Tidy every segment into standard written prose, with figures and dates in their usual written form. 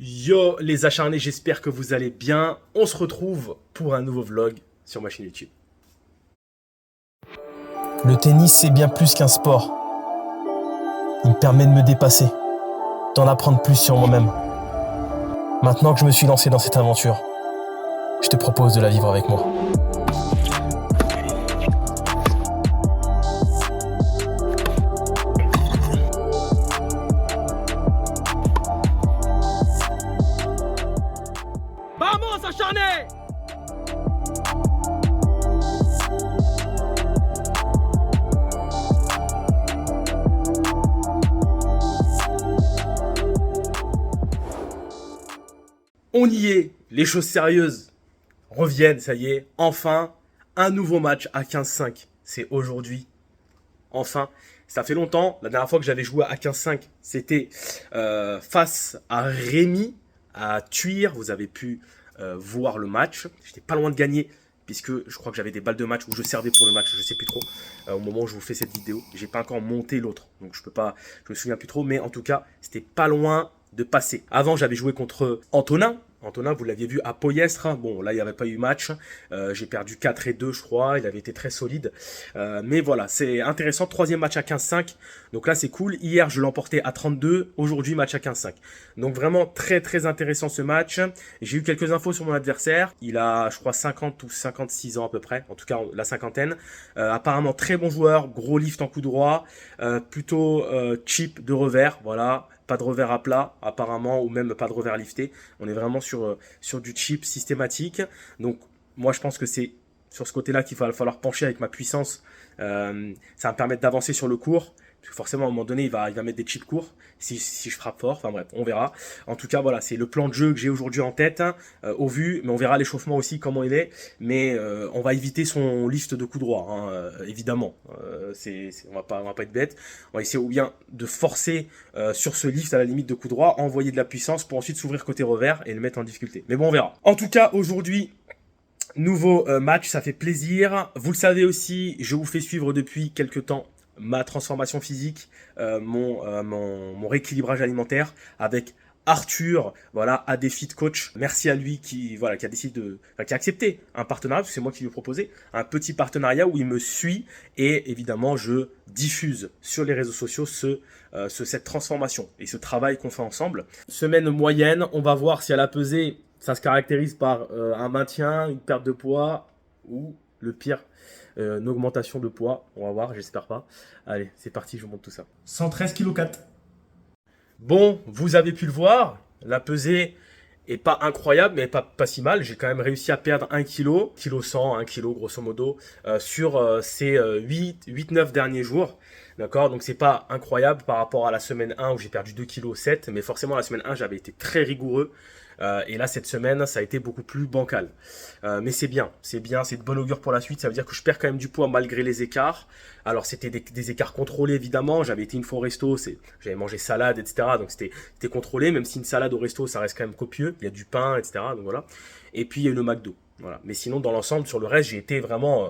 Yo les acharnés, j'espère que vous allez bien. On se retrouve pour un nouveau vlog sur ma chaîne YouTube. Le tennis, c'est bien plus qu'un sport. Il me permet de me dépasser, d'en apprendre plus sur moi-même. Maintenant que je me suis lancé dans cette aventure, je te propose de la vivre avec moi. Vamos acharnés! On y est, les choses sérieuses reviennent, ça y est, enfin, un nouveau match à 15-5, c'est aujourd'hui, enfin, ça fait longtemps, la dernière fois que j'avais joué à 15-5, c'était face à Rémi, à Thuir, vous avez pu voir le match, j'étais pas loin de gagner, puisque je crois que j'avais des balles de match où je servais pour le match, je sais plus trop, au moment où je vous fais cette vidéo, j'ai pas encore monté l'autre, donc je me souviens plus trop, mais en tout cas, c'était pas loin de passer. Avant, j'avais joué contre Antonin. Antonin, vous l'aviez vu à Poyestre. Bon, là, il n'y avait pas eu match. J'ai perdu 4-2, je crois. Il avait été très solide. Mais voilà, c'est intéressant. Troisième match à 15-5. Donc là, c'est cool. Hier, je l'emportais à 32. Aujourd'hui, match à 15-5. Donc vraiment très, très intéressant ce match. J'ai eu quelques infos sur mon adversaire. Il a, je crois, 50 ou 56 ans à peu près. En tout cas, la cinquantaine. Apparemment, très bon joueur. Gros lift en coup droit. Plutôt cheap de revers. Voilà. Pas de revers à plat apparemment, ou même pas de revers lifté. On est vraiment sur du chip systématique. Donc moi je pense que c'est sur ce côté-là qu'il va falloir pencher avec ma puissance. Ça va me permettre d'avancer sur le court. Parce que forcément à un moment donné il va mettre des chips courts si je frappe fort. Enfin bref, on verra. En tout cas voilà, c'est le plan de jeu que j'ai aujourd'hui en tête au vu. Mais on verra l'échauffement aussi comment il est. Mais on va éviter son lift de coup droit évidemment. On va pas être bête. On va essayer ou bien de forcer sur ce lift à la limite de coup droit, envoyer de la puissance pour ensuite s'ouvrir côté revers et le mettre en difficulté. Mais bon, on verra. En tout cas, aujourd'hui, nouveau match, ça fait plaisir. Vous le savez aussi, je vous fais suivre depuis quelques temps ma transformation physique, mon rééquilibrage alimentaire avec Arthur, voilà, à Défi de Coach. Merci à lui qui a décidé qui a accepté un partenariat, parce que c'est moi qui lui ai proposé un petit partenariat où il me suit et évidemment je diffuse sur les réseaux sociaux cette transformation et ce travail qu'on fait ensemble. Semaine moyenne, on va voir si à la pesée, ça se caractérise par un maintien, une perte de poids ou le pire, une augmentation de poids. On va voir, j'espère pas. Allez, c'est parti, je vous montre tout ça. 113,4 kg. Bon, vous avez pu le voir, la pesée est pas incroyable, mais pas si mal. J'ai quand même réussi à perdre 1 kg, 1 kg grosso modo, sur ces 8-9 derniers jours. D'accord, donc c'est pas incroyable par rapport à la semaine 1 où j'ai perdu 2,7 kg, mais forcément la semaine 1 j'avais été très rigoureux. Et là cette semaine ça a été beaucoup plus bancal, mais c'est bien, c'est de bon augure pour la suite. Ça veut dire que je perds quand même du poids malgré les écarts. Alors c'était des écarts contrôlés évidemment. J'avais été une fois au resto, j'avais mangé salade etc, donc c'était contrôlé. Même si une salade au resto ça reste quand même copieux, il y a du pain etc, donc voilà. Et puis il y a eu le McDo. Voilà. Mais sinon, dans l'ensemble, sur le reste, j'ai été vraiment,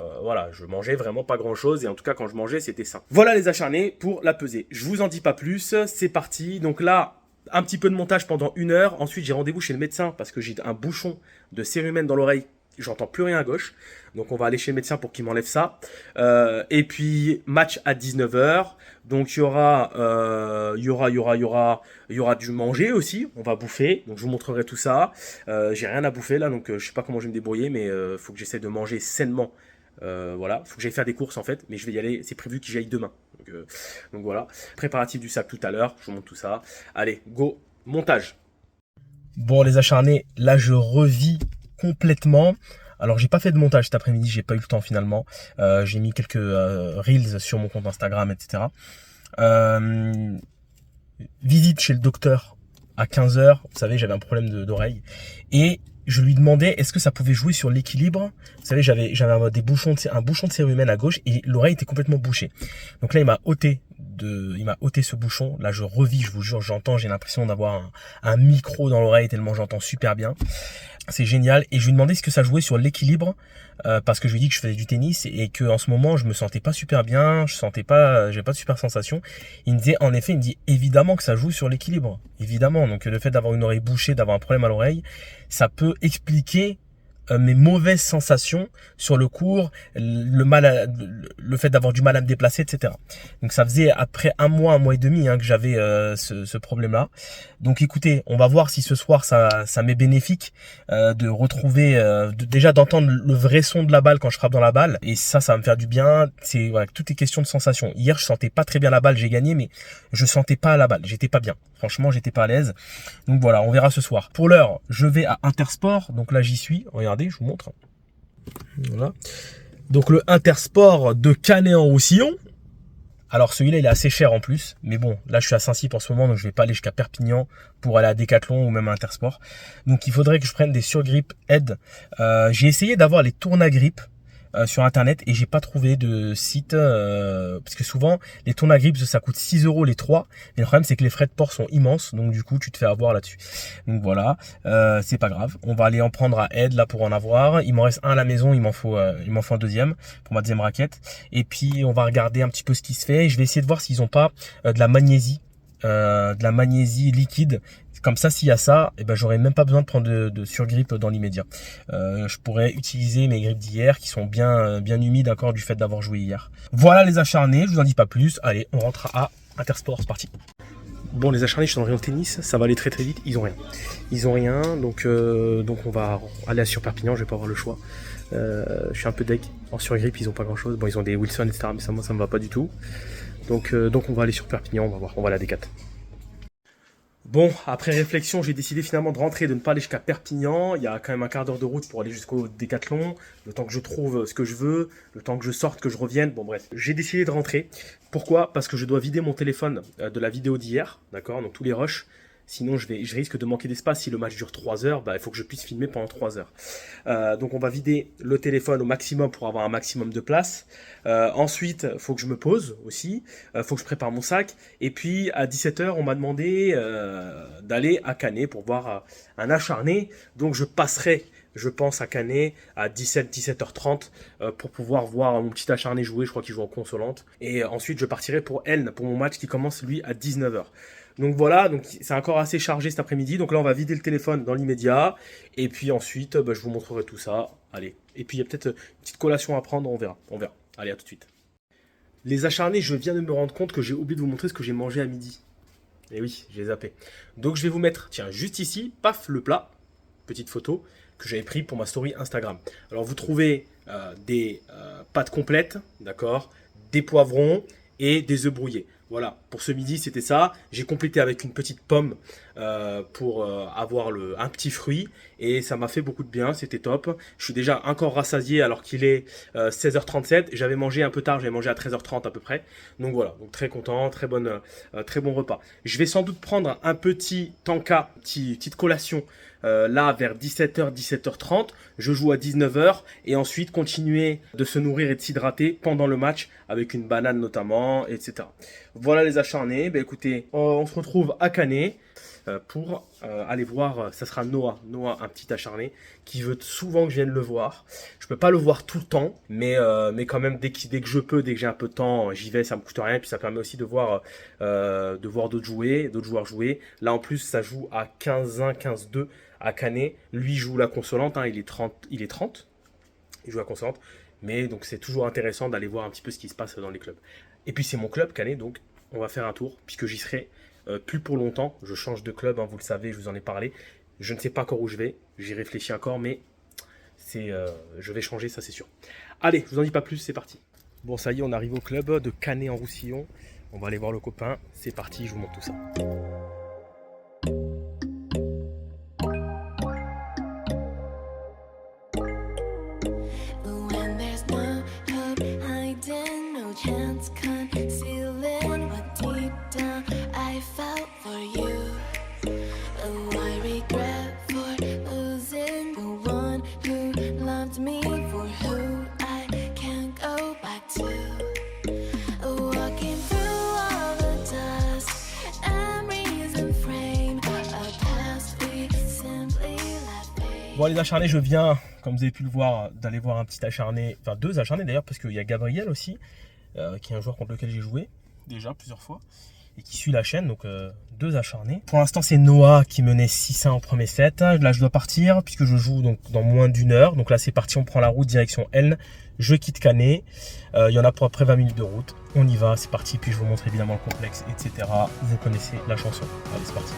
je mangeais vraiment pas grand chose. Et en tout cas, quand je mangeais, c'était sain. Voilà les acharnés pour la pesée. Je vous en dis pas plus, c'est parti. Donc là, un petit peu de montage pendant 1 heure. Ensuite, j'ai rendez-vous chez le médecin parce que j'ai un bouchon de cérumen dans l'oreille. J'entends plus rien à gauche. Donc, on va aller chez le médecin pour qu'il m'enlève ça. Et puis, match à 19 h. Donc, il y aura du manger aussi. On va bouffer. Donc, je vous montrerai tout ça. J'ai rien à bouffer là. Donc, je sais pas comment je vais me débrouiller. Mais faut que j'essaie de manger sainement. Voilà, faut que j'aille faire des courses en fait, mais je vais y aller, c'est prévu que j'y aille demain. Donc voilà, préparatif du sac tout à l'heure, je vous montre tout ça. Allez, go, montage. Bon les acharnés, là je revis complètement. Alors j'ai pas fait de montage cet après-midi, j'ai pas eu le temps finalement. J'ai mis quelques reels sur mon compte Instagram, etc. Visite chez le docteur à 15 h. Vous savez, j'avais un problème d'oreille. Et je lui demandais est-ce que ça pouvait jouer sur l'équilibre. Vous savez, j'avais un bouchon de cérumen à gauche et l'oreille était complètement bouchée. Donc là, il m'a ôté ce bouchon. Là, je revis, je vous jure, j'ai l'impression d'avoir un micro dans l'oreille tellement j'entends super bien. C'est génial. Et je lui ai demandé ce que ça jouait sur l'équilibre, parce que je lui ai dit que je faisais du tennis et que en ce moment je me sentais pas super bien, j'ai pas de super sensation. Il me disait, en effet, il me dit évidemment que ça joue sur l'équilibre, évidemment. Donc le fait d'avoir une oreille bouchée, d'avoir un problème à l'oreille, ça peut expliquer mes mauvaises sensations sur le cours, le fait d'avoir du mal à me déplacer, etc. Donc ça faisait après un mois et demi que j'avais ce problème-là. Donc écoutez, on va voir si ce soir ça m'est bénéfique de retrouver, déjà d'entendre le vrai son de la balle quand je frappe dans la balle. Et ça va me faire du bien. C'est voilà, tout est question de sensation. Hier, je sentais pas très bien la balle, j'ai gagné, mais je sentais pas la balle. J'étais pas bien. Franchement, j'étais pas à l'aise. Donc voilà, on verra ce soir. Pour l'heure, je vais à Intersport. Donc là, j'y suis. Regardez, je vous montre. Voilà. Donc le Intersport de Canet-en-Roussillon. Alors celui-là, il est assez cher en plus. Mais bon, là, je suis à Saint-Cyr en ce moment, donc je vais pas aller jusqu'à Perpignan pour aller à Decathlon ou même à Intersport. Donc il faudrait que je prenne des surgrippes Aide. J'ai essayé d'avoir les tourna-grippe sur internet et j'ai pas trouvé de site parce que souvent les tourna-grippe ça coûte 6 € les 3, mais le problème c'est que les frais de port sont immenses, donc du coup tu te fais avoir là-dessus. Donc voilà, c'est pas grave, on va aller en prendre à Aide là pour en avoir. Il m'en reste un à la maison, il m'en faut un deuxième pour ma deuxième raquette. Et puis on va regarder un petit peu ce qui se fait. Je vais essayer de voir s'ils ont pas de la magnésie liquide. Comme ça, s'il y a ça, eh ben, j'aurais même pas besoin de prendre de surgrippe dans l'immédiat. Je pourrais utiliser mes grippes d'hier qui sont bien humides encore du fait d'avoir joué hier. Voilà les acharnés, je vous en dis pas plus. Allez, on rentre à Intersport, c'est parti. Bon, les acharnés, je suis dans le rayon tennis, ça va aller très très vite. Ils ont rien, donc on va aller sur Perpignan, je vais pas avoir le choix. Je suis un peu deg. En surgrippe, ils ont pas grand chose. Bon, ils ont des Wilson, etc. Mais ça, moi, ça me va pas du tout. Donc on va aller sur Perpignan, on va voir, on va à la D4. Bon, après réflexion, j'ai décidé finalement de rentrer, de ne pas aller jusqu'à Perpignan. Il y a quand même un quart d'heure de route pour aller jusqu'au Décathlon. Le temps que je trouve ce que je veux, le temps que je sorte, que je revienne. Bon bref, j'ai décidé de rentrer. Pourquoi? Parce que je dois vider mon téléphone de la vidéo d'hier, d'accord? Donc tous les rushs. Sinon, je risque de manquer d'espace. Si le match dure 3 heures, il faut que je puisse filmer pendant 3 heures. Donc, on va vider le téléphone au maximum pour avoir un maximum de place. Ensuite, il faut que je me pose aussi. Il faut que je prépare mon sac. Et puis, à 17h, on m'a demandé d'aller à Canet pour voir un acharné. Donc, je passerai, je pense, à Canet à 17h30 pour pouvoir voir mon petit acharné jouer. Je crois qu'il joue en consolante. Et ensuite, je partirai pour Elne, pour mon match qui commence, lui, à 19h. Donc voilà, donc c'est encore assez chargé cet après-midi. Donc là, on va vider le téléphone dans l'immédiat. Et puis ensuite, je vous montrerai tout ça. Allez. Et puis il y a peut-être une petite collation à prendre, on verra. Allez, à tout de suite. Les acharnés, je viens de me rendre compte que j'ai oublié de vous montrer ce que j'ai mangé à midi. Et oui, j'ai zappé. Donc je vais vous mettre, tiens, juste ici, paf, le plat. Petite photo que j'avais pris pour ma story Instagram. Alors vous trouvez des pâtes complètes, d'accord, des poivrons et des œufs brouillés. Voilà, pour ce midi, c'était ça. J'ai complété avec une petite pomme pour avoir un petit fruit. Et ça m'a fait beaucoup de bien, c'était top. Je suis déjà encore rassasié alors qu'il est 16h37. J'avais mangé un peu tard, j'avais mangé à 13h30 à peu près. Donc voilà, donc très content, très bon repas. Je vais sans doute prendre un petit tanka, petite collation là vers 17h, 17h30. Je joue à 19h et ensuite continuer de se nourrir et de s'hydrater pendant le match avec une banane notamment, etc. Voilà les acharnés. Écoutez, on se retrouve à Canet pour aller voir, ça sera Noah, un petit acharné, qui veut souvent que je vienne le voir. Je peux pas le voir tout le temps, mais quand même, dès que je peux, dès que j'ai un peu de temps, j'y vais, ça me coûte rien, et puis ça permet aussi de voir d'autres joueurs jouer. Là, en plus, ça joue à 15-1, 15-2 à Canet. Lui joue la consolante, il est 30, il joue la consolante, mais donc c'est toujours intéressant d'aller voir un petit peu ce qui se passe dans les clubs. Et puis c'est mon club Canet, donc on va faire un tour, puisque j'y serai plus pour longtemps. Je change de club, vous le savez, je vous en ai parlé. Je ne sais pas encore où je vais, j'y réfléchis encore, mais je vais changer, ça c'est sûr. Allez, je vous en dis pas plus, c'est parti. Bon, ça y est, on arrive au club de Canet-en-Roussillon. On va aller voir le copain, c'est parti, je vous montre tout ça. Chance concealing what deep down I felt for you. Oh, I regret for losing the one who loved me, for who I can't go back to. Walking through all the dust and Bon, les acharnés, je viens, comme vous avez pu le voir, d'aller voir un petit acharné, enfin 2 acharnés d'ailleurs, parce qu'il y a Gabriel aussi, qui est un joueur contre lequel j'ai joué déjà plusieurs fois, et qui suit la chaîne, donc 2 acharnés. Pour l'instant, c'est Noah qui menait 6-1 au premier set. Là, je dois partir, puisque je joue donc dans moins d'1 heure. Donc là, c'est parti, on prend la route direction Elne. Je quitte Canet. Il y en a pour après 20 minutes de route. On y va, c'est parti, puis je vous montre évidemment le complexe, etc. Vous connaissez la chanson. Allez, c'est parti.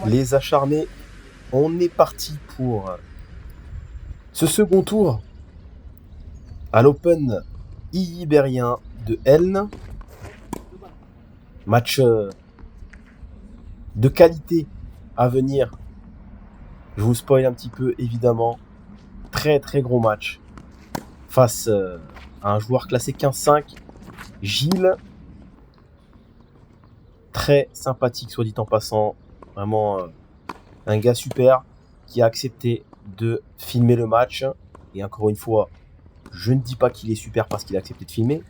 Les acharnés, on est parti pour ce second tour à l'Open ibérien de Elne. Match de qualité à venir. Je vous spoil un petit peu évidemment. Très très gros match face à un joueur classé 15-5, Gilles. Très sympathique soit dit en passant. Vraiment un gars super qui a accepté de filmer le match. Et encore une fois, je ne dis pas qu'il est super parce qu'il a accepté de filmer,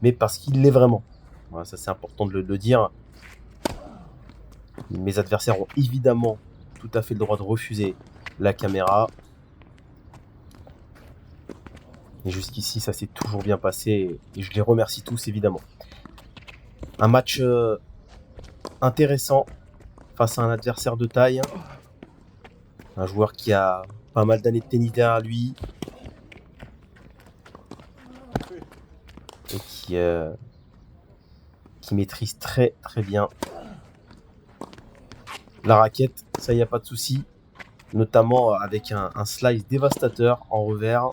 mais parce qu'il l'est vraiment. Voilà, ça c'est important de le dire. Mes adversaires ont évidemment tout à fait le droit de refuser la caméra. Et jusqu'ici, ça s'est toujours bien passé et je les remercie tous évidemment. Un match intéressant face à un adversaire de taille. Un joueur qui a pas mal d'années de tennis derrière lui. Et qui maîtrise très très bien la raquette. Ça, y a pas de souci. Notamment avec un slice dévastateur en revers.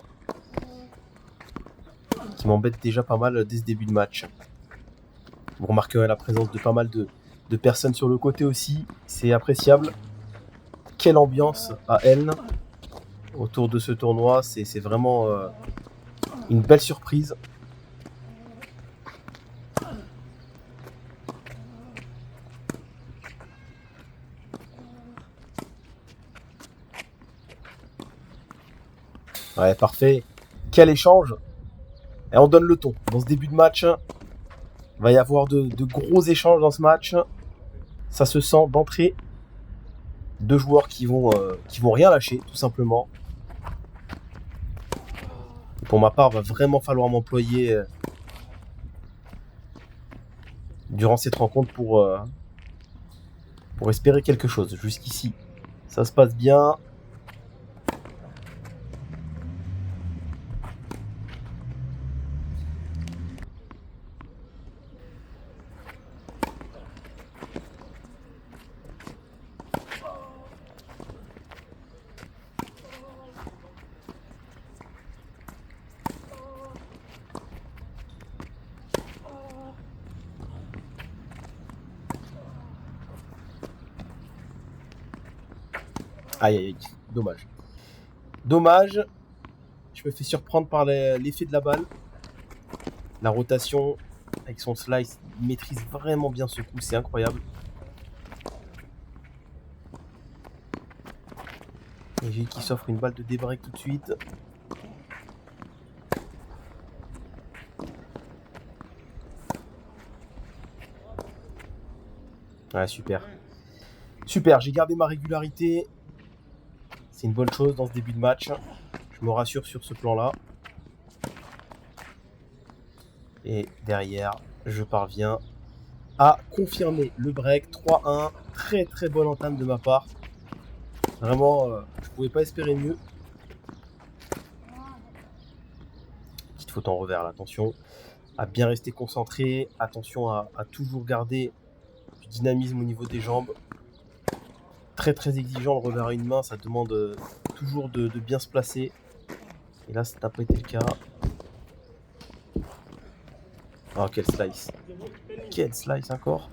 Qui m'embête déjà pas mal dès ce début de match. Vous remarquerez la présence de pas mal de personnes sur le côté aussi. C'est appréciable. Quelle ambiance à Elne autour de ce tournoi. C'est vraiment une belle surprise. Ouais, parfait. Quel échange. Et on donne le ton. Dans ce début de match, il va y avoir de gros échanges dans ce match. Ça se sent d'entrée. 2 joueurs qui vont rien lâcher, tout simplement. Et pour ma part, il va vraiment falloir m'employer durant cette rencontre pour espérer quelque chose. Jusqu'ici, ça se passe bien. Aïe aïe aïe, dommage. Dommage. Je me fais surprendre par l'effet de la balle. La rotation avec son slice, il maîtrise vraiment bien ce coup, c'est incroyable. Et Gilles qui s'offre une balle de débreak tout de suite. Ouais, super. Super, j'ai gardé ma régularité. C'est une bonne chose dans ce début de match. Je me rassure sur ce plan-là. Et derrière, je parviens à confirmer le break. 3-1. Très très bonne entame de ma part. Vraiment, je pouvais pas espérer mieux. Petite faute en revers là, attention. à bien rester concentré. Attention à toujours garder du dynamisme au niveau des jambes. Très très exigeant le revers à une main, ça demande toujours de bien se placer. Et là, ça n'a pas été le cas. Oh, quel slice. Quel slice encore.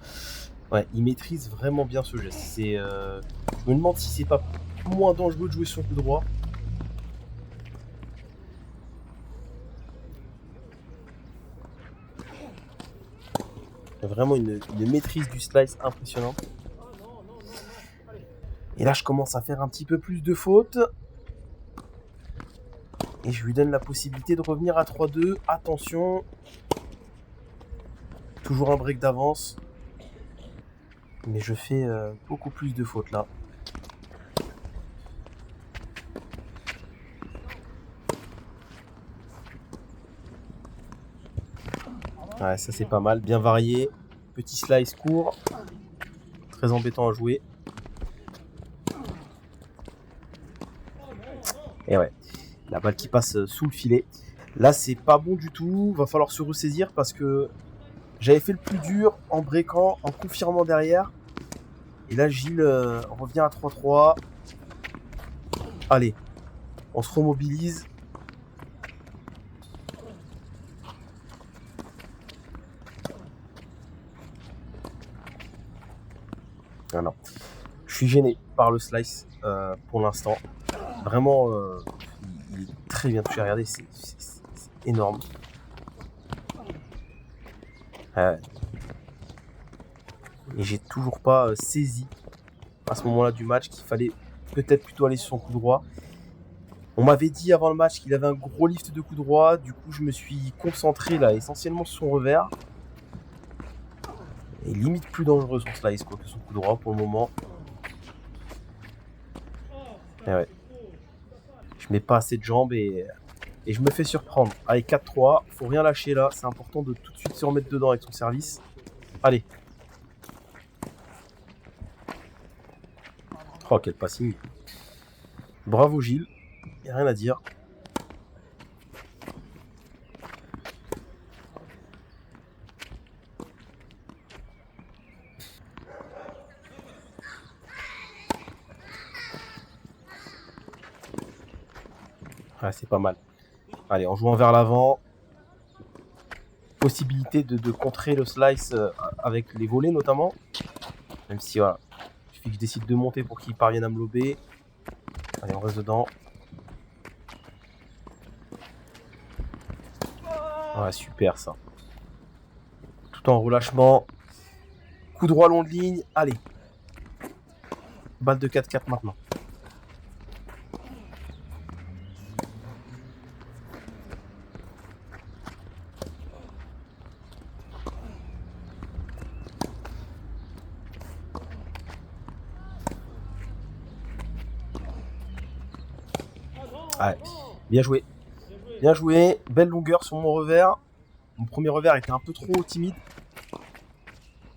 Ouais, il maîtrise vraiment bien ce geste. Je me demande si c'est pas moins dangereux de jouer sur le coup droit. Vraiment une maîtrise du slice impressionnante. Et là, je commence à faire un petit peu plus de fautes. Et je lui donne la possibilité de revenir à 3-2. Attention. Toujours un break d'avance. Mais je fais beaucoup plus de fautes là. Ouais, ça c'est pas mal. Bien varié. Petit slice court. Très embêtant à jouer. Et ouais. La balle qui passe sous le filet. Là, c'est pas bon du tout. Va falloir se ressaisir parce que j'avais fait le plus dur en breakant, en confirmant derrière. Et là, Gilles revient à 3-3. Allez, on se remobilise. Ah non. Je suis gêné par le slice pour l'instant. Vraiment, il est très bien touché. Regardez, c'est énorme. Et j'ai toujours pas saisi à ce moment-là du match qu'il fallait peut-être plutôt aller sur son coup droit. On m'avait dit avant le match qu'il avait un gros lift de coup droit. Du coup, je me suis concentré là essentiellement sur son revers. Et limite plus dangereux son slice quoi, que son coup droit pour le moment. Et ouais. Je mets pas assez de jambes et je me fais surprendre. Allez, 4-3. Faut rien lâcher là. C'est important de tout de suite se remettre dedans avec son service. Allez. Oh, quel passing. Bravo Gilles. Y a rien à dire. Ouais, c'est pas mal. Allez, en jouant vers l'avant. Possibilité de contrer le slice avec les volets notamment. Même si voilà, il suffit que je décide de monter pour qu'il parvienne à me lober. Allez, on reste dedans. Ouais, super ça. Tout en relâchement. Coup droit long de ligne. Allez. Balle de 4-4 maintenant. Ouais. Bien joué. Bien joué. Belle longueur sur mon revers. Mon premier revers était un peu trop timide.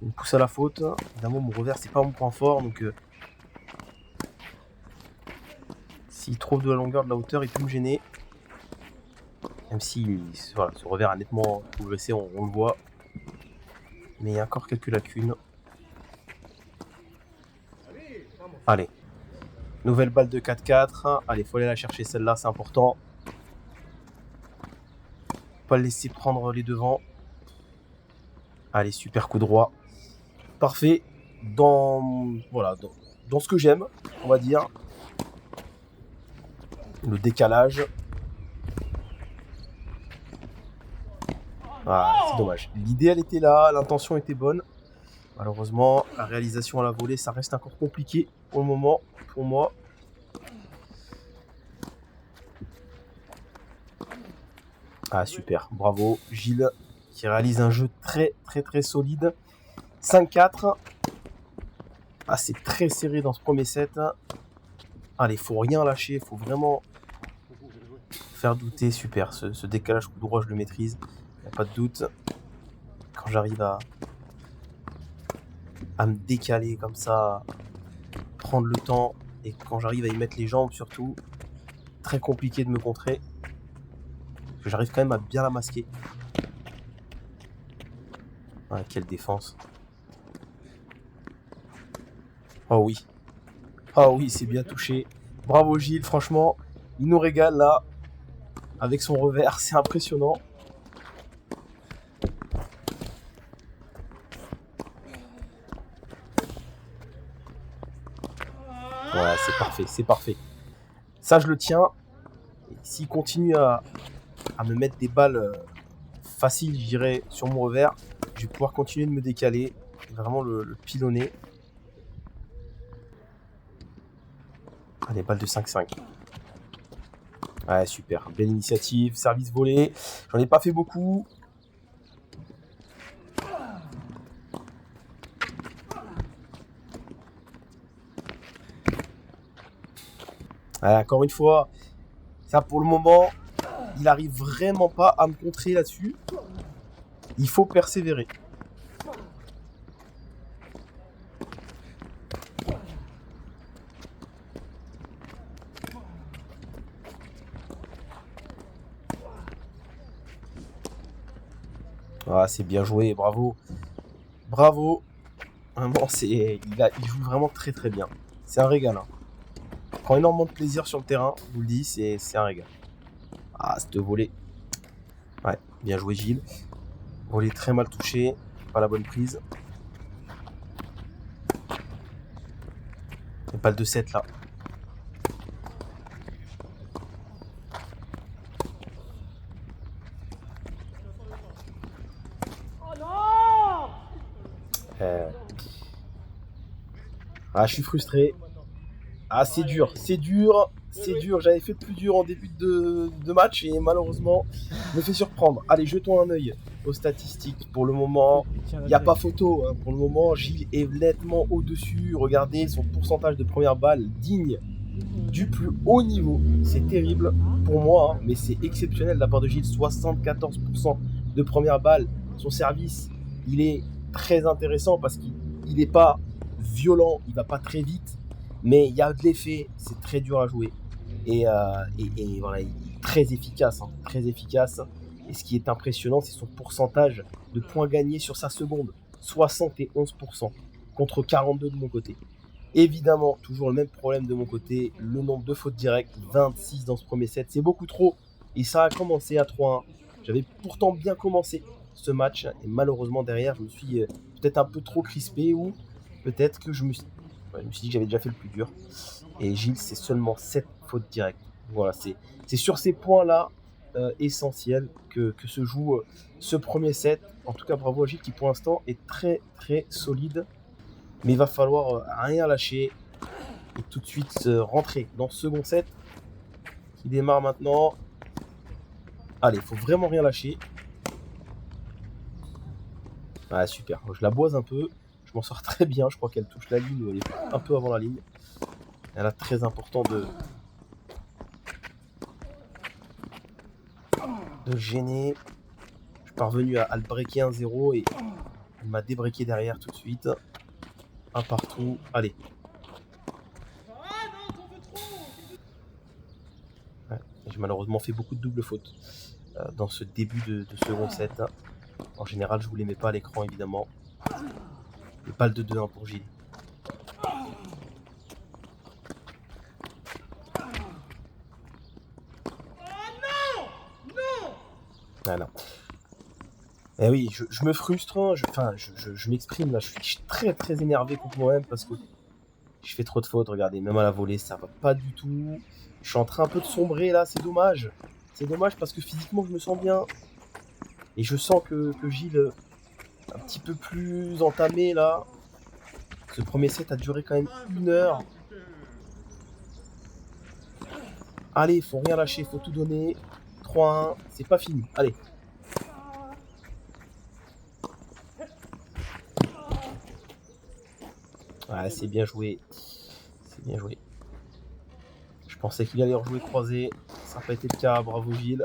Il me pousse à la faute. Évidemment, mon revers, c'est pas mon point fort. Donc, s'il trouve de la longueur, de la hauteur, il peut me gêner. Même si voilà, ce revers a nettement progressé, on le voit. Mais il y a encore quelques lacunes. Allez. Nouvelle balle de 4-4. Allez, faut aller la chercher celle-là, c'est important. Pas le laisser prendre les devants. Allez, super coup droit. Parfait. Dans ce que j'aime, on va dire. Le décalage. Ah, c'est dommage. L'idée, elle était là, l'intention était bonne. Malheureusement, la réalisation à la volée, ça reste encore compliqué pour le moment, pour moi. Ah, super. Bravo, Gilles, qui réalise un jeu très, très, très solide. 5-4. Ah, c'est très serré dans ce premier set. Allez, faut rien lâcher, faut vraiment faire douter. Super, ce décalage coup droit, je le maîtrise. Y a pas de doute. Quand j'arrive à me décaler comme ça, prendre le temps, et quand j'arrive à y mettre les jambes surtout, très compliqué de me contrer. Parce que j'arrive quand même à bien la masquer. Ah, quelle défense. Oh oui. Oh oui, c'est bien touché. Bravo Gilles, franchement, il nous régale là. Avec son revers, c'est impressionnant. Voilà, c'est parfait, c'est parfait. Ça, je le tiens. Et s'il continue à me mettre des balles faciles, je dirais, sur mon revers, je vais pouvoir continuer de me décaler. Vraiment le pilonner. Allez, balle de 5-5. Ouais, super. Belle initiative. Service volé. J'en ai pas fait beaucoup. Ouais, encore une fois, ça pour le moment, il arrive vraiment pas à me contrer là-dessus. Il faut persévérer. Ah, c'est bien joué, bravo. Bravo. Vraiment, il joue vraiment très très bien. C'est un régal. Hein. Il prend énormément de plaisir sur le terrain, je vous le dis, c'est un régal. Ah, cette volée. Ouais, bien joué Gilles. Volée très mal touché, pas la bonne prise. Et pas le 2-7 là. Ah, je suis frustré. Ah, c'est dur, c'est dur, c'est dur. J'avais fait plus dur en début de match et malheureusement, je me fais surprendre. Allez, jetons un œil aux statistiques. Pour le moment, il n'y a pas photo. Hein. Pour le moment, Gilles est nettement au-dessus. Regardez son pourcentage de première balle digne du plus haut niveau. C'est terrible pour moi, hein, mais c'est exceptionnel de la part de Gilles. 74% de première balle. Son service, il est très intéressant parce qu'il n'est pas violent, il va pas très vite, mais il y a de l'effet, c'est très dur à jouer. Et voilà, il est très efficace, hein, très efficace. Et ce qui est impressionnant, c'est son pourcentage de points gagnés sur sa seconde. 71% contre 42 de mon côté. Évidemment, toujours le même problème de mon côté, le nombre de fautes directes, 26 dans ce premier set, c'est beaucoup trop. Et ça a commencé à 3-1. J'avais pourtant bien commencé ce match, et malheureusement derrière, je me suis peut-être un peu trop crispé, ou peut-être que je me suis dit que j'avais déjà fait le plus dur. Et Gilles, c'est seulement 7 fautes directes. Voilà, c'est sur ces points-là essentiels que se joue ce premier set. En tout cas, bravo à Gilles qui pour l'instant est très très solide. Mais il va falloir rien lâcher et tout de suite rentrer dans ce second set qui démarre maintenant. Allez, il faut vraiment rien lâcher. Ah, super, je la boise un peu. Je m'en sors très bien. Je crois qu'elle touche la ligne ou elle est un peu avant la ligne. Elle a très important de gêner. Je suis parvenu à le breaker 1-0 et il m'a débreaké derrière tout de suite. Un partout. Allez. Ouais, j'ai malheureusement fait beaucoup de doubles fautes dans ce début de second set. En général, je vous les mets pas à l'écran évidemment. Et pas le 2-2-1 pour Gilles. Voilà. Eh oui, je me frustre, hein, je m'exprime là, je suis très très énervé contre moi-même parce que je fais trop de fautes, regardez, même à la volée, ça va pas du tout. Je suis en train un peu de sombrer là, c'est dommage. C'est dommage parce que physiquement je me sens bien. Et je sens que Gilles, un petit peu plus entamé là. Ce premier set a duré quand même 1 heure. Allez, faut rien lâcher, faut tout donner. 3-1, c'est pas fini, allez. Ouais, c'est bien joué. C'est bien joué. Je pensais qu'il allait rejouer croisé. Ça n'a pas été le cas. Bravo Gilles.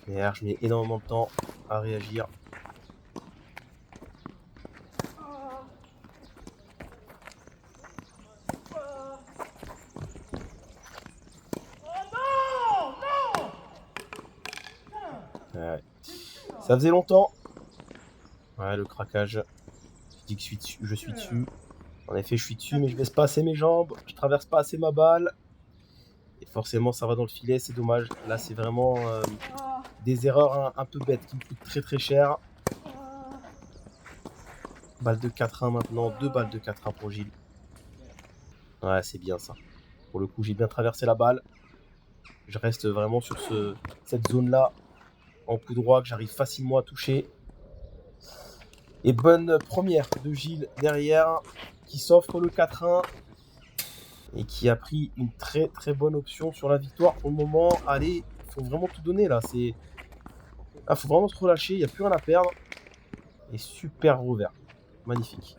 Merde, je mets énormément de temps à réagir. Ouais. Ça faisait longtemps Ouais, le craquage. Je dis que je suis dessus. En effet, je suis dessus, mais je baisse pas assez mes jambes. Je traverse pas assez ma balle. Et forcément, ça va dans le filet, c'est dommage. Là, c'est vraiment des erreurs un peu bêtes qui me coûtent très très cher. Balle de 4-1 maintenant. 2 balles de 4-1 pour Gilles. Ouais, c'est bien ça. Pour le coup, j'ai bien traversé la balle. Je reste vraiment sur cette zone-là, en coup droit, que j'arrive facilement à toucher. Et bonne première de Gilles derrière, qui s'offre le 4-1 et qui a pris une très très bonne option sur la victoire pour le moment. Allez, il faut vraiment tout donner là. Faut vraiment se relâcher, il n'y a plus rien à perdre. Et super revers. Magnifique.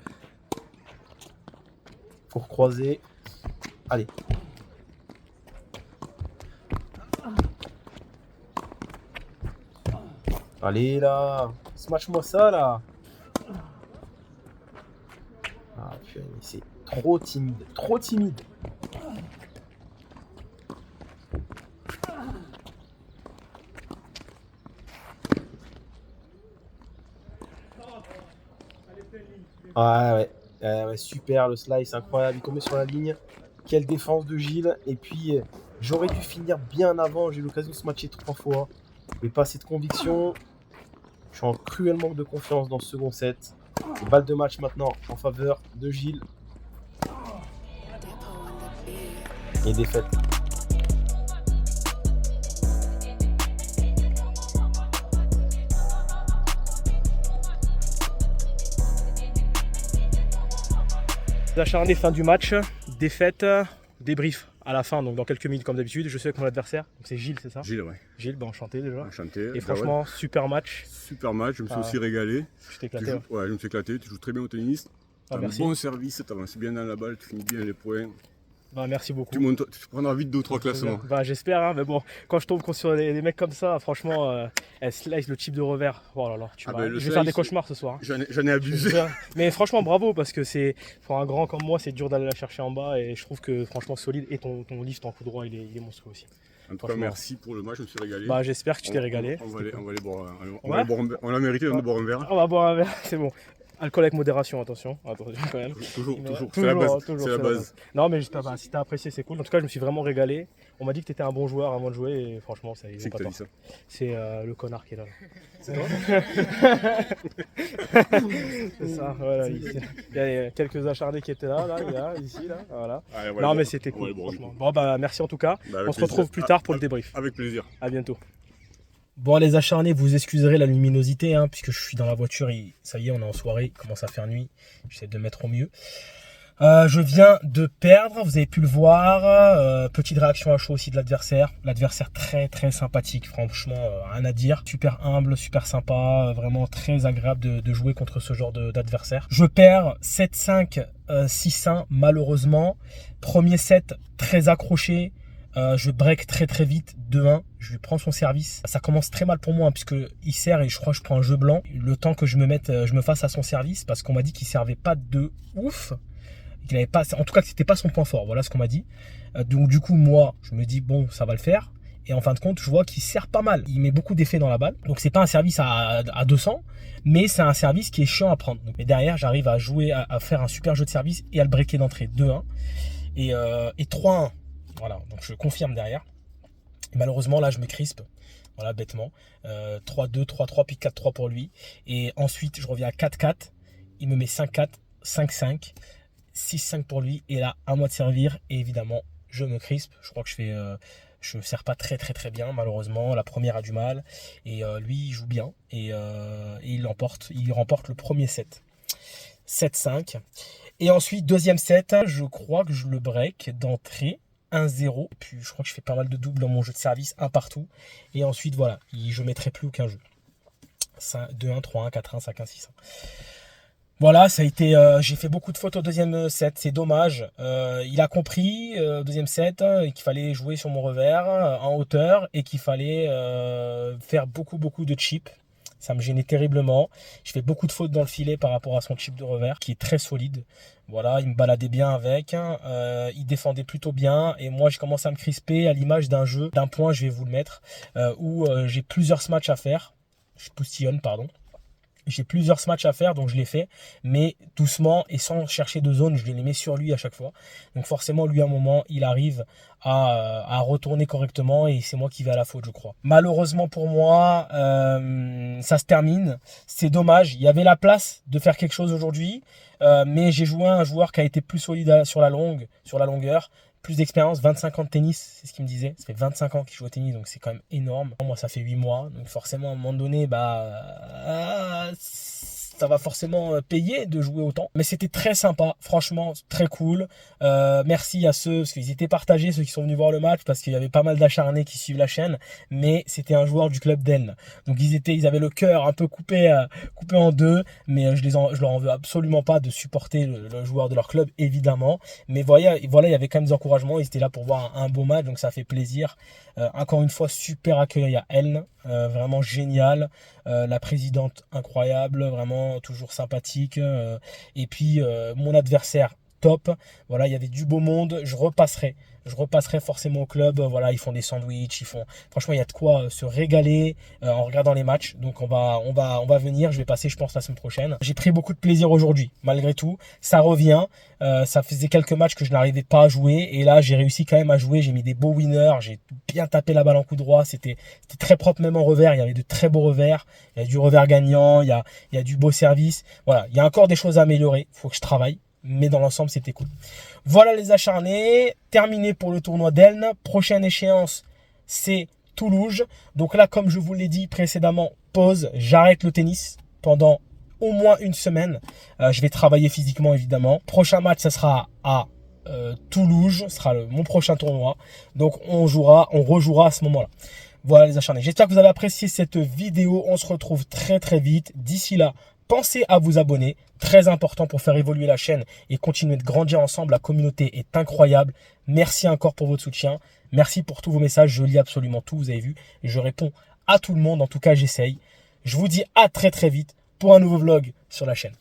Faut recroiser. Allez. Allez là, smash-moi ça là. Ah putain, c'est trop timide, trop timide. Ah ouais, ouais, super le slice, incroyable, il tombait sur la ligne. Quelle défense de Gilles. Et puis j'aurais dû finir bien avant, j'ai eu l'occasion de se matcher 3 fois. Mais pas assez de conviction. Je suis en cruel manque de confiance dans ce second set. Balle de match maintenant en faveur de Gilles. Et défaite. Acharné, fin du match, défaite, débrief à la fin, donc dans quelques minutes comme d'habitude. Je suis avec mon adversaire, donc c'est Gilles, c'est ça? Gilles, ouais. Gilles, enchanté déjà. Enchanté. Et franchement, super match. Super match, je me suis aussi régalé. Je t'ai éclaté. Ouais, je me suis éclaté. Tu joues très bien au tennis. Tu as un Merci. bon service, tu avances bien dans la balle, tu finis bien les points. Bah, merci beaucoup. Tu prendras vite 2 ou 3 classements. Bah, j'espère, hein, mais bon, quand je tombe sur des mecs comme ça, franchement, elle slice le type de revers. Oh là là, je vais faire des cauchemars ce soir. J'en ai abusé. Mais franchement, bravo, parce que pour un grand comme moi, c'est dur d'aller la chercher en bas et je trouve que franchement solide. Et ton lift en coup droit, il est monstrueux aussi. En tout cas, merci pour le match, je me suis régalé. Bah, j'espère que tu t'es régalé. On l'a mérité de boire un verre. On va boire un verre, c'est bon. Alcool avec modération, attention quand même. Toujours. C'est la base. C'est la base. Non, mais j'espère, si t'as apprécié, c'est cool. En tout cas, je me suis vraiment régalé. On m'a dit que t'étais un bon joueur avant de jouer et franchement, ça y est. C'est le connard qui est là. C'est toi? C'est ça, voilà. Il y a quelques acharnés qui étaient là, ici, là. Voilà. Allez, non, mais c'était cool, franchement. Bon, bah, merci en tout cas. On se retrouve plus tard pour le débrief. Avec plaisir. À bientôt. Bon, les acharnés, vous excuserez la luminosité, hein, puisque je suis dans la voiture et ça y est, on est en soirée, il commence à faire nuit. J'essaie de mettre au mieux. Je viens de perdre, vous avez pu le voir. Petite réaction à chaud aussi de l'adversaire. L'adversaire très très sympathique, franchement, rien à dire. Super humble, super sympa, vraiment très agréable de jouer contre ce genre d'adversaire. Je perds 7-5, 6-1 malheureusement. Premier set très accroché. Je break très très vite, 2-1, je lui prends son service. Ça commence très mal pour moi, hein, puisque il sert et je crois que je prends un jeu blanc. Le temps que je me fasse à son service, parce qu'on m'a dit qu'il servait pas de ouf. Qu'il avait pas, en tout cas que c'était pas son point fort, voilà ce qu'on m'a dit. Donc du coup moi, je me dis bon, ça va le faire. Et en fin de compte, je vois qu'il sert pas mal. Il met beaucoup d'effets dans la balle. Donc c'est pas un service à 200, mais c'est un service qui est chiant à prendre. Mais derrière, j'arrive à jouer, à faire un super jeu de service et à le breaker d'entrée, 2-1 et 3-1. Voilà, donc je confirme derrière. Et malheureusement, là, je me crispe. Voilà, bêtement. 3-2, 3-3, puis 4-3 pour lui. Et ensuite, je reviens à 4-4. Il me met 5-4, 5-5, 6-5 pour lui. Et là, à moi de servir. Et évidemment, je me crispe. Je crois que je ne sers pas très très très bien, malheureusement. La première a du mal. Et lui, il joue bien. Et il remporte le premier set. 7-5. Et ensuite, deuxième set, je crois que je le break d'entrée. 1-0, puis je crois que je fais pas mal de doubles dans mon jeu de service, un partout, et ensuite voilà, je ne mettrai plus aucun jeu. 2-1, 3-1, 4-1, 5-1, 6-1. Voilà, ça a été, j'ai fait beaucoup de fautes au deuxième set, c'est dommage. Il a compris, deuxième set, qu'il fallait jouer sur mon revers, en hauteur, et qu'il fallait faire beaucoup de chips. Ça me gênait terriblement. Je fais beaucoup de fautes dans le filet par rapport à son chip de revers, qui est très solide. Voilà, il me baladait bien avec. Il défendait plutôt bien. Et moi, j'ai commencé à me crisper à l'image d'un jeu, d'un point, je vais vous le mettre, où j'ai plusieurs smatchs à faire. Je postillonne, pardon. J'ai plusieurs matchs à faire, donc je l'ai fait, mais doucement et sans chercher de zone, je les mets sur lui à chaque fois. Donc forcément, lui, à un moment, il arrive à retourner correctement et c'est moi qui vais à la faute, je crois. Malheureusement pour moi, ça se termine. C'est dommage, il y avait la place de faire quelque chose aujourd'hui, mais j'ai joué un joueur qui a été plus solide sur la longueur. Plus d'expérience, 25 ans de tennis, c'est ce qu'il me disait. Ça fait 25 ans qu'il joue au tennis, donc c'est quand même énorme. Moi, ça fait 8 mois, donc forcément, à un moment donné, ça va forcément payer de jouer autant. Mais c'était très sympa, franchement, très cool. Merci à ceux, parce qu'ils étaient partagés, ceux qui sont venus voir le match, parce qu'il y avait pas mal d'acharnés qui suivent la chaîne. Mais c'était un joueur du club d'Elne. Donc ils avaient le cœur un peu coupé en deux. Mais je leur en veux absolument pas de supporter le joueur de leur club, évidemment. Mais voilà, il y avait quand même des encouragements. Ils étaient là pour voir un beau match, donc ça fait plaisir. Encore une fois, super accueil à Elne. Vraiment génial. La présidente incroyable, vraiment toujours sympathique. Et puis mon adversaire top. Voilà, il y avait du beau monde. Je repasserai forcément au club. Voilà, ils font des sandwichs, franchement, il y a de quoi se régaler en regardant les matchs. Donc on va venir. Je vais passer, je pense, la semaine prochaine. J'ai pris beaucoup de plaisir aujourd'hui, malgré tout. Ça revient. Ça faisait quelques matchs que je n'arrivais pas à jouer et là j'ai réussi quand même à jouer. J'ai mis des beaux winners. J'ai bien tapé la balle en coup droit. C'était très propre même en revers. Il y avait de très beaux revers. Il y a du revers gagnant. Il y a du beau service. Voilà, il y a encore des choses à améliorer. Il faut que je travaille. Mais dans l'ensemble, c'était cool. Voilà les acharnés, terminé pour le tournoi d'Elne. Prochaine échéance, c'est Toulouse. Donc là, comme je vous l'ai dit précédemment, pause, j'arrête le tennis pendant au moins une semaine. Je vais travailler physiquement, évidemment. Prochain match, ça sera à Toulouse, ce sera mon prochain tournoi. Donc on rejouera à ce moment-là. Voilà les acharnés. J'espère que vous avez apprécié cette vidéo. On se retrouve très très vite. D'ici là, pensez à vous abonner, très important pour faire évoluer la chaîne et continuer de grandir ensemble. La communauté est incroyable. Merci encore pour votre soutien. Merci pour tous vos messages. Je lis absolument tout, vous avez vu. Et je réponds à tout le monde. En tout cas, j'essaye. Je vous dis à très très vite pour un nouveau vlog sur la chaîne.